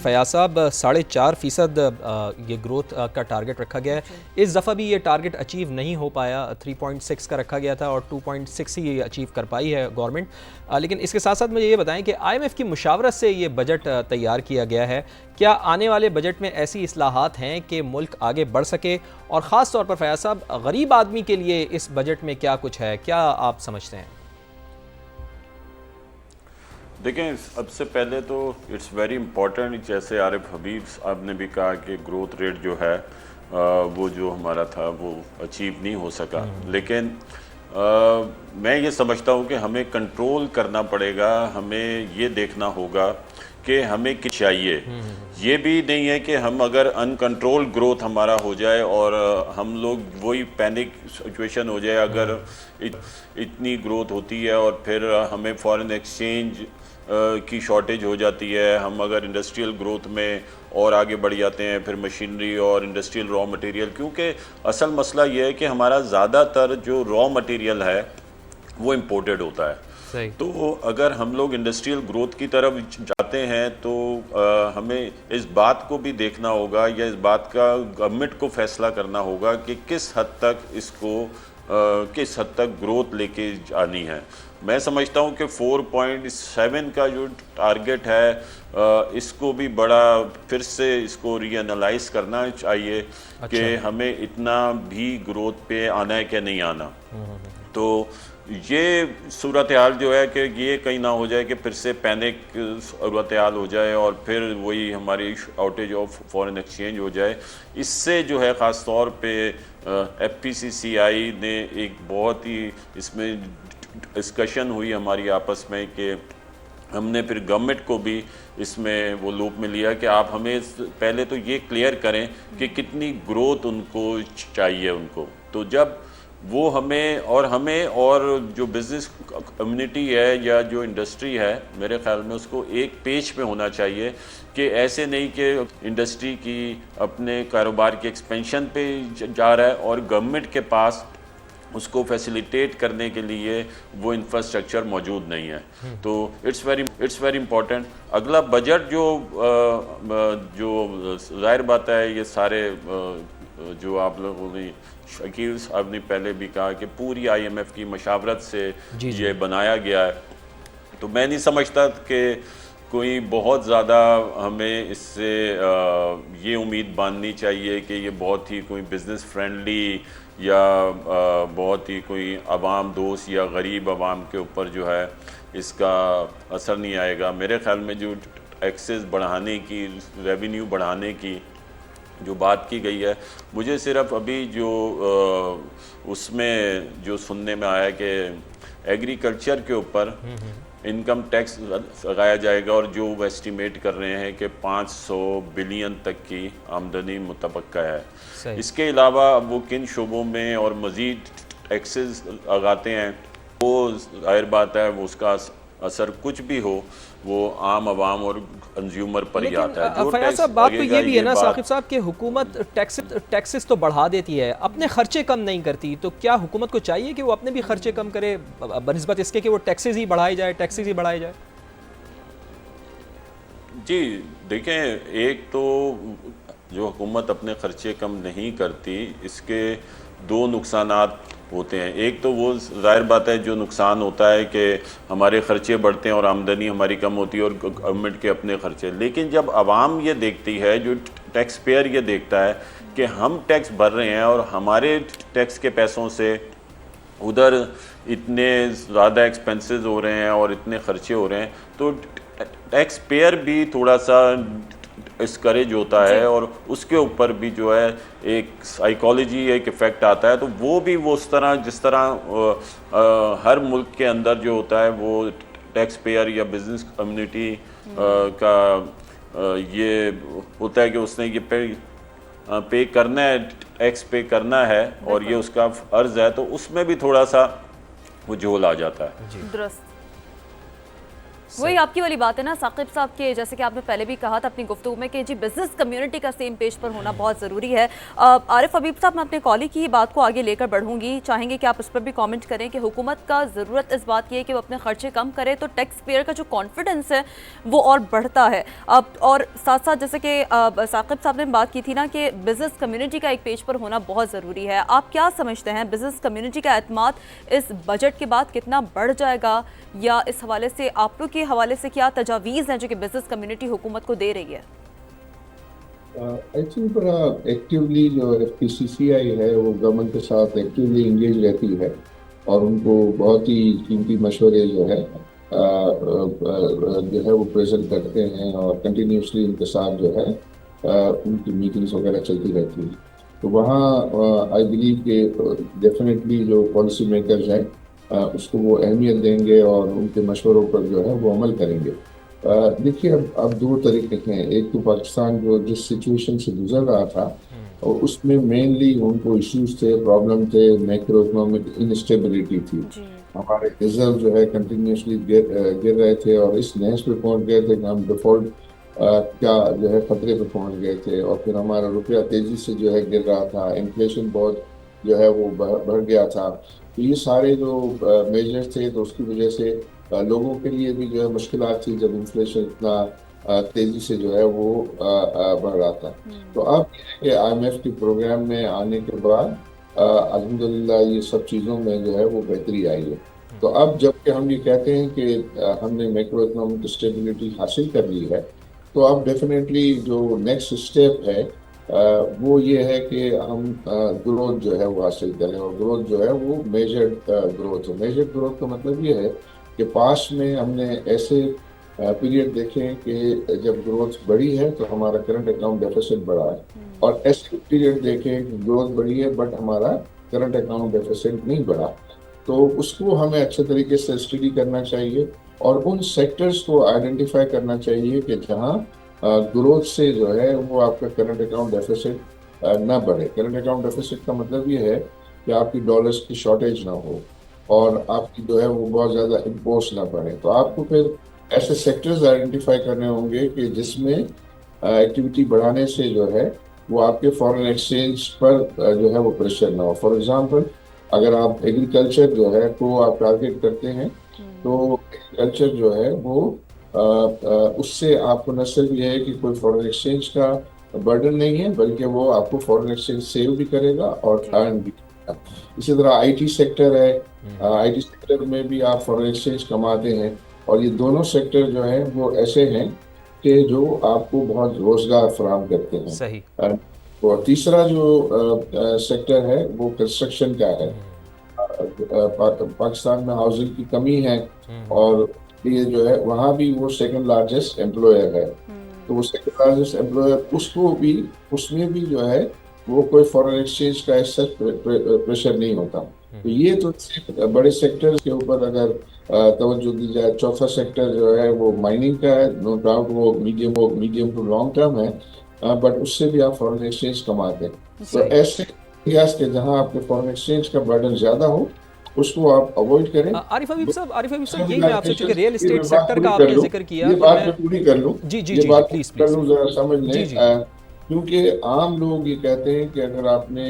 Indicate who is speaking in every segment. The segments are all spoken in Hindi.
Speaker 1: फयाज साहब 4.5% ये ग्रोथ का टारगेट रखा गया है। इस दफ़ा भी ये टारगेट अचीव नहीं हो पाया, 3.6 का रखा गया था और 2.6 ही अचीव कर पाई है गवर्नमेंट। लेकिन इसके साथ साथ मुझे ये बताएं कि IMF की मुशावरत से ये बजट तैयार किया गया है। क्या आने वाले बजट में ऐसी इस्लाहात हैं कि मुल्क आगे बढ़ सके, और ख़ास तौर पर फयाज साहब गरीब आदमी के लिए इस बजट में क्या कुछ है, क्या आप समझते हैं?
Speaker 2: देखें, सबसे पहले तो इट्स वेरी इम्पॉर्टेंट, जैसे आरिफ हबीब साहब ने भी कहा कि ग्रोथ रेट जो है वो जो हमारा था वो अचीव नहीं हो सका। लेकिन मैं ये समझता हूँ कि हमें कंट्रोल करना पड़ेगा, हमें ये देखना होगा कि हमें क्या चाहिए। ये भी नहीं है कि हम अगर अनकंट्रोल ग्रोथ हमारा हो जाए और हम लोग वही पैनिक सिचुएशन हो जाए अगर इतनी ग्रोथ होती है और फिर हमें फॉरेन एक्सचेंज की शॉर्टेज हो जाती है, हम अगर इंडस्ट्रियल ग्रोथ में और आगे बढ़ जाते हैं, फिर मशीनरी और इंडस्ट्रियल रॉ मटेरियल, क्योंकि असल मसला ये है कि हमारा ज़्यादातर जो रॉ मटेरियल है वो इम्पोर्टेड होता है। तो अगर हम लोग इंडस्ट्रियल ग्रोथ की तरफ जाते हैं तो हमें इस बात को भी देखना होगा, या इस बात का गवर्नमेंट को फैसला करना होगा कि किस हद तक ग्रोथ लेके जानी है। मैं समझता हूँ कि 4.7 का जो टारगेट है इसको भी बड़ा फिर से इसको रीएनालाइज करना चाहिए। कि हमें इतना भी ग्रोथ पे आना है कि नहीं आना। तो ये सूरत हाल जो है कि ये कहीं ना हो जाए कि फिर से पैनिक सूरत हाल हो जाए और फिर वही हमारी आउटेज ऑफ फॉरेन एक्सचेंज हो जाए। इससे जो है ख़ास तौर पे FPCCI ने एक बहुत ही इसमें डिस्कशन हुई हमारी आपस में कि हमने फिर गवर्नमेंट को भी इसमें वो लूप में लिया कि आप हमें पहले तो ये क्लियर करें कि कितनी ग्रोथ उनको चाहिए उनको। तो जब वो हमें और जो बिज़नेस कम्युनिटी है या जो इंडस्ट्री है, मेरे ख्याल में उसको एक पेज पे होना चाहिए कि ऐसे नहीं कि इंडस्ट्री की अपने कारोबार के एक्सपेंशन पे जा रहा है और गवर्नमेंट के पास उसको फैसिलिटेट करने के लिए वो इंफ्रास्ट्रक्चर मौजूद नहीं है। तो इट्स वेरी इम्पॉर्टेंट। अगला बजट जो जाहिर बात है, ये सारे जो आप लोगों ने शकील साहब ने पहले भी कहा कि पूरी IMF की मशावरत से ये बनाया गया है। तो मैं नहीं समझता कि कोई बहुत ज़्यादा हमें इससे ये उम्मीद बांधनी चाहिए कि ये बहुत ही कोई बिज़नेस फ्रेंडली या बहुत ही कोई अवाम दोस्त या गरीब अवाम के ऊपर जो है इसका असर नहीं आएगा। मेरे ख्याल में जो टैक्सेस बढ़ाने की, रेवेन्यू बढ़ाने की जो बात की गई है, मुझे सिर्फ अभी जो उसमें जो सुनने में आया कि एग्रीकल्चर के ऊपर इनकम टैक्स लगाया जाएगा और जो वो एस्टिमेट कर रहे हैं कि 500 बिलियन तक की आमदनी मुतवक्का है। इसके अलावा वो किन शोबों में और मज़ीद टैक्सेस लगाते हैं, वो जाहिर बात है वो उसका असर कुछ भी हो वो आम आवाम और कंज्यूमर पर ही आता है।
Speaker 1: फयाज साहब, बात तो ये भी है ना साकिब साहब कि हुकूमत टैक्सेस तो बढ़ा देती है, अपने खर्चे कम नहीं करती। तो क्या हुकूमत को चाहिए कि वो अपने भी खर्चे कम करे बनिस्बत इसके कि वो टैक्सेस ही बढ़ाए जाए? जी
Speaker 2: देखें, एक तो जो हुकूमत अपने खर्चे कम नहीं करती, इसके दो नुकसानात होते हैं। एक तो वो जाहिर बात है जो नुकसान होता है कि हमारे ख़र्चे बढ़ते हैं और आमदनी हमारी कम होती है और गवर्नमेंट के अपने ख़र्चे। लेकिन जब आवाम ये देखती है, जो टैक्स पेयर ये देखता है कि हम टैक्स भर रहे हैं और हमारे टैक्स के पैसों से उधर इतने ज़्यादा एक्सपेंसेस हो रहे हैं और इतने ख़र्चे हो रहे हैं, तो टैक्स पेयर भी थोड़ा सा डिस्करेज होता है और उसके ऊपर भी जो है एक साइकोलॉजी, एक इफ़ेक्ट आता है। तो वो भी वो उस तरह जिस तरह हर मुल्क के अंदर जो होता है वो टैक्स पेयर या बिज़नेस कम्युनिटी का ये होता है कि उसने ये पे करना है, टैक्स पे करना है और ये उसका फ़र्ज़ है, तो उसमें भी थोड़ा सा वो झोल आ जाता है।
Speaker 3: दुरुस्त। वही आपकी वाली बात है ना साकिब साहब के, जैसे कि आपने पहले भी कहा था अपनी गुफ्तगू में कि जी बिजनेस कम्युनिटी का सेम पेज पर होना बहुत ज़रूरी है। आरिफ हबीब साहब, मैं अपने कॉली की बात को आगे लेकर बढ़ूंगी, चाहेंगे कि आप उस पर भी कमेंट करें कि हुकूमत का ज़रूरत इस बात की है कि वो अपने खर्चे कम करे तो टैक्स पेयर का जो कॉन्फिडेंस है वो और बढ़ता है। अब और साथ साथ जैसे कि साकिब साहब ने बात की थी ना कि बिजनेस कम्युनिटी का एक पेज पर होना बहुत ज़रूरी है, आप क्या समझते हैं बिजनेस कम्युनिटी का एतमाद इस बजट के बाद कितना बढ़ जाएगा, या इस हवाले से आप लोग के हवाले से क्या तजावीज़ हैं जो कि बिजनेस कम्युनिटी हुकूमत को दे रही है?
Speaker 4: आई थिंक बड़ा एक्टिवली जो एफपीसीसीआई है वो गवर्नमेंट के साथ एक्टिवली इंगेज रहती है और उनको बहुत ही कीमती मशवरे जो है वो प्रेजेंट करते हैं और कंटिन्यूसली उनके साथ जो है उनकी मीटिंग्स वगैरह चलती रहती है। तो वहाँ आई बिलीव कि डेफिनेटली जो पॉलिसी मेकर्स हैं उसको वो अहमियत देंगे और उनके मशवरों पर जो है वो अमल करेंगे। देखिए, अब दो तरीके हैं। एक तो पाकिस्तान जो जिस सिचुएशन से गुजर रहा था और उसमें मेनली उनको इश्यूज थे, प्रॉब्लम थे, मैक्रो इकोनॉमिक इंस्टेबिलिटी थी। हमारे रिजर्व जो है कंटिन्यूसली गिर रहे थे और इस नहज पे पहुंच गए थे कि हम डिफॉल्ट का जो है खतरे पे पहुंच गए थे और फिर हमारा रुपया तेजी से जो है गिर रहा था, इन्फ्लेशन बहुत जो है वो बढ़ गया था। तो ये सारे जो मेजर्स थे तो उसकी वजह से लोगों के लिए भी जो है मुश्किलात थी जब इन्फ्लेशन इतना तेजी से जो है वो बढ़ रहा था। तो अब IMF के प्रोग्राम में आने के बाद अल्हम्दुलिल्लाह ये सब चीज़ों में जो है वो बेहतरी आई है। तो अब जबकि हम ये कहते हैं कि हमने मैक्रो इकोनॉमिक स्टेबिलिटी हासिल कर ली है, तो अब डेफिनेटली जो नेक्स्ट स्टेप है वो ये है कि हम ग्रोथ जो है वो हासिल करें और ग्रोथ जो है वो मेजर्ड ग्रोथ है। मेजर्ड ग्रोथ का मतलब ये है कि पास्ट में हमने ऐसे पीरियड देखे हैं कि जब ग्रोथ बढ़ी है तो हमारा करंट अकाउंट डेफिसिट बढ़ा है, और ऐसे पीरियड देखे हैं कि ग्रोथ बढ़ी है बट हमारा करंट अकाउंट डेफिसिट नहीं बढ़ा। तो उसको हमें अच्छे तरीके से स्टडी करना चाहिए और उन सेक्टर्स को आइडेंटिफाई करना चाहिए कि जहाँ ग्रोथ से जो है वो आपका करंट अकाउंट डेफिसिट ना बढ़े। करंट अकाउंट डेफिसिट का मतलब ये है कि आपकी डॉलर्स की शॉर्टेज ना हो और आपकी जो है वो बहुत ज़्यादा इम्पोर्ट्स ना बढ़े। तो आपको फिर ऐसे सेक्टर्स आइडेंटिफाई करने होंगे कि जिसमें एक्टिविटी बढ़ाने से जो है वो आपके फॉरेन एक्सचेंज पर जो है वो प्रेशर ना हो। फॉर एग्जांपल, अगर आप एग्रीकल्चर जो है को आप टारगेट करते हैं तो एग्रीकल्चर जो है वो उससे आपको न सिर्फ ये है कि कोई फॉरेन एक्सचेंज का बर्डन नहीं है बल्कि वो आपको फॉरेन एक्सचेंज सेव भी करेगा और अर्न भी करेगा। इसी तरह आईटी सेक्टर है, आईटी सेक्टर में भी आप फॉरेन एक्सचेंज कमाते हैं और ये दोनों सेक्टर जो है वो ऐसे हैं कि जो आपको बहुत रोजगार फराहम करते हैं।
Speaker 1: सही।
Speaker 4: और तीसरा जो सेक्टर है वो कंस्ट्रक्शन का है। पाकिस्तान में हाउसिंग की कमी है और ये जो है वहाँ भी वो सेकंड लार्जेस्ट एम्प्लॉयर है। तो वो सेकंड लार्जेस्ट एम्प्लॉयर उसको भी उसमें भी जो है वो कोई फॉरेन एक्सचेंज का ऐसा प्रेशर नहीं होता। तो ये तो बड़े सेक्टर के ऊपर अगर तवज्जो दी जाए। चौथा सेक्टर जो है वो माइनिंग का है। नो डाउट वो मीडियम टू लॉन्ग टर्म है, बट उससे भी आप फॉरेन एक्सचेंज कमाते हैं। तो ऐसे एरियाज के जहाँ आपके फॉरेन एक्सचेंज का बर्डन ज्यादा हो उसको आप अवॉइड करें।
Speaker 1: आरिफ हबीब साहब यही मैं आपसे, चूंकि रियल एस्टेट सेक्टर का आपने जिक्र किया,
Speaker 4: ये बात मैं पूरी कर लूं।
Speaker 1: जी जी
Speaker 4: ये
Speaker 1: जी,
Speaker 4: बात
Speaker 1: प्लीज
Speaker 4: कर लूं, जरा समझ
Speaker 1: जी
Speaker 4: लें। क्योंकि आम लोग ये कहते हैं कि अगर आपने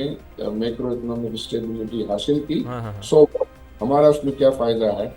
Speaker 4: मैक्रो इकोनॉमिक स्टेबिलिटी हासिल की, सो हमारा उसमें क्या फायदा है।